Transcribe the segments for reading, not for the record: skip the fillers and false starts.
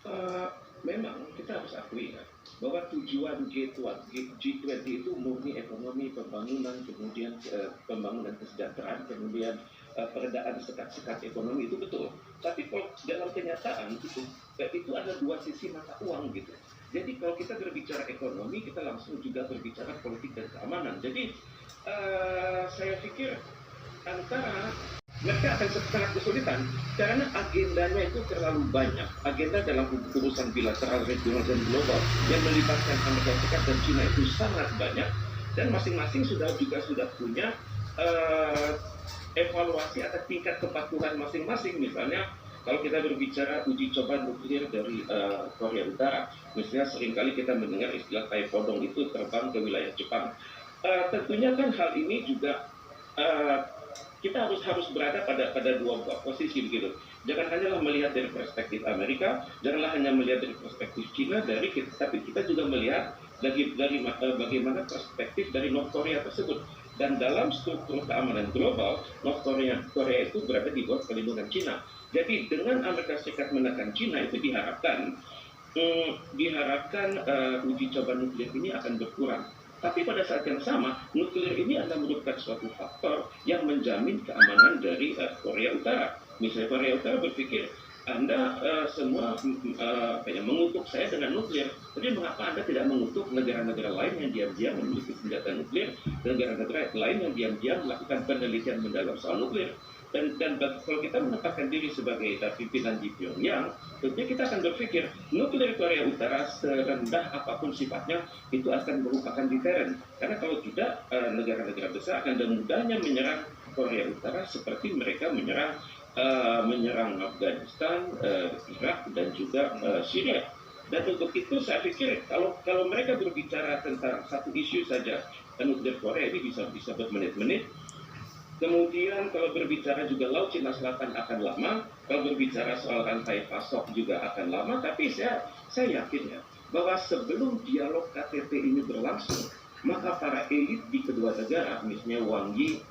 Eh, Memang kita harus akui ya, bahwa tujuan G20 itu murni ekonomi, pembangunan, kemudian pembangunan kesejahteraan, kemudian peredaan sekat-sekat ekonomi itu betul. Tapi kalau dalam kenyataan itu ada dua sisi mata uang gitu. Jadi kalau kita berbicara ekonomi, kita langsung juga berbicara politik dan keamanan. Jadi saya pikir antara mereka akan sangat kesulitan karena agendanya itu terlalu banyak. Agenda dalam urusan bilateral, regional, dan global yang melibatkan Amerika Serikat dan China itu sangat banyak, dan masing-masing sudah punya uh, evaluasi atau tingkat kepatuhan masing-masing. Misalnya kalau kita berbicara uji coba nuklir dari Korea Utara, misalnya seringkali kita mendengar istilah Taepodong itu terbang ke wilayah Jepang. Tentunya kan hal ini juga uh, kita harus berada pada dua buah posisi begitu. Jangan hanyalah melihat dari perspektif Amerika, janganlah hanya melihat dari perspektif China, tapi kita juga melihat dari bagaimana perspektif dari North Korea tersebut. Dan dalam struktur keamanan global, Korea itu berada di bawah perlindungan China. Jadi dengan Amerika Serikat menekan China itu diharapkan uji coba nuklir ini akan berkurang. Tapi pada saat yang sama, nuklir ini akan merupakan suatu faktor yang menjamin keamanan dari Korea Utara. Misalnya Korea Utara berpikir, Anda semua mengutuk saya dengan nuklir, tapi mengapa Anda tidak mengutuk negara-negara lain yang diam-diam memiliki senjata nuklir, negara-negara lain yang diam-diam melakukan penelitian mendalam soal nuklir? Dan kalau kita menempatkan diri sebagai pimpinan di Pyongyang, tentunya kita akan berpikir nuklir Korea Utara serendah apapun sifatnya itu akan merupakan deterrent. Karena kalau tidak, negara-negara besar akan dengan mudahnya menyerang Korea Utara seperti mereka menyerang Afghanistan, Irak, dan juga Syria. Dan untuk itu saya pikir kalau mereka berbicara tentang satu isu saja, nuklir Korea ini bisa bermenit-menit. Kemudian kalau berbicara juga Laut Cina Selatan akan lama, kalau berbicara soal rantai pasok juga akan lama, tapi saya yakin ya, bahwa sebelum dialog KTT ini berlangsung, maka para elit di kedua negara, misalnya Wang Yi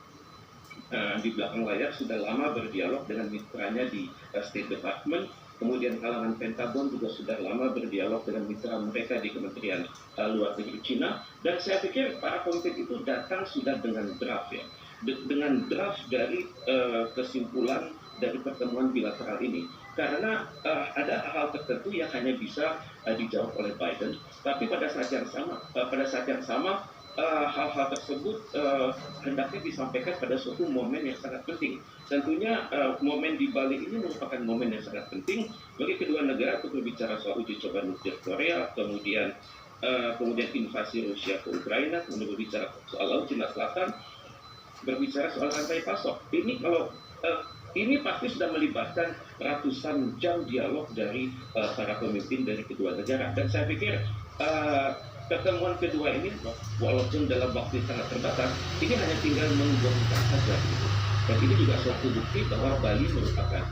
di belakang layar sudah lama berdialog dengan mitranya di State Department, kemudian kalangan Pentagon juga sudah lama berdialog dengan mitra mereka di Kementerian Luar Negeri Cina, dan saya pikir para pemimpin itu datang sudah dengan draft ya, dengan draft dari kesimpulan dari pertemuan bilateral ini. Karena ada hal tertentu yang hanya bisa dijawab oleh Biden, tapi pada saat yang sama hal-hal tersebut hendaknya disampaikan pada suatu momen yang sangat penting. Tentunya momen di Bali ini merupakan momen yang sangat penting bagi kedua negara untuk berbicara soal uji coba nuklir Korea, kemudian invasi Rusia ke Ukraina, kemudian berbicara soal Laut Cina Selatan, berbicara soal rantai pasok. Ini pasti sudah melibatkan ratusan jam dialog dari para pemimpin dari kedua negara. Dan saya pikir pertemuan kedua ini, walaupun dalam waktu sangat terbatas, ini hanya tinggal menggongkan saja. Dan ini juga suatu bukti bahwa Bali merupakan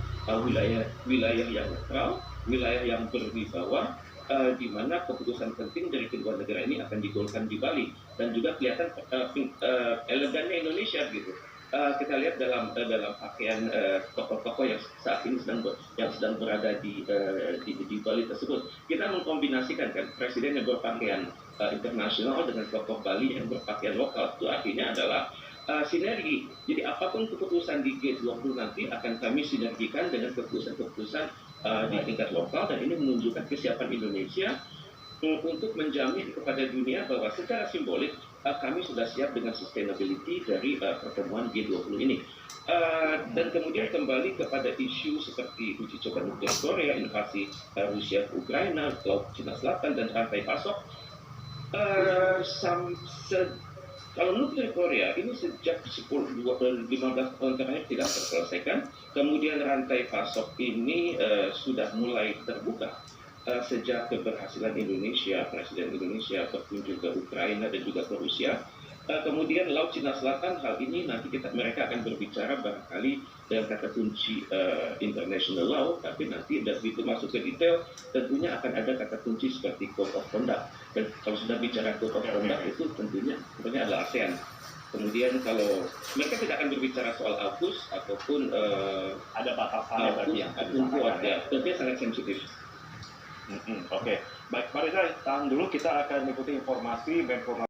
wilayah yang netral, wilayah yang berwibawa, di mana keputusan penting dari kedua negara ini akan digolkan di Bali, dan juga kelihatan elegannya Indonesia gitu. Kita lihat dalam pakaian tokoh-tokoh yang saat ini sedang berada di Bali tersebut, kita mengkombinasikan kan presiden yang berpakaian internasional dengan tokoh Bali yang berpakaian lokal. Itu artinya adalah sinergi. Jadi apapun keputusan di G20 nanti akan kami sinergikan dengan keputusan-keputusan di tingkat lokal, dan ini menunjukkan kesiapan Indonesia untuk menjamin kepada dunia bahwa secara simbolik kami sudah siap dengan sustainability dari pertemuan G20 ini. Dan kemudian kembali kepada isu seperti uji coba nuklir Korea, invasi Rusia ke Ukraina, Laut Cina Selatan, dan rantai pasok. Uh, sam, se, Kalau nuklir Korea ini sejak 15 tahun terakhir tidak terselesaikan, kemudian rantai pasok ini sudah mulai terbuka sejak keberhasilan Indonesia, Presiden Indonesia berkunjung ke Ukraina dan juga ke Rusia. Kemudian Laut Cina Selatan, hal ini nanti mereka akan berbicara barangkali dengan kata kunci international law, tapi nanti dari itu masuk ke detail, tentunya akan ada kata kunci seperti code of conduct. Dan kalau sudah bicara code of conduct itu tentunya adalah ASEAN. Kemudian kalau mereka tidak akan berbicara soal AUKUS ataupun ada batasannya berarti yang tentunya sangat sensitif. Oke, baik Pak Reza, tahan dulu kita akan mengikuti informasi Menko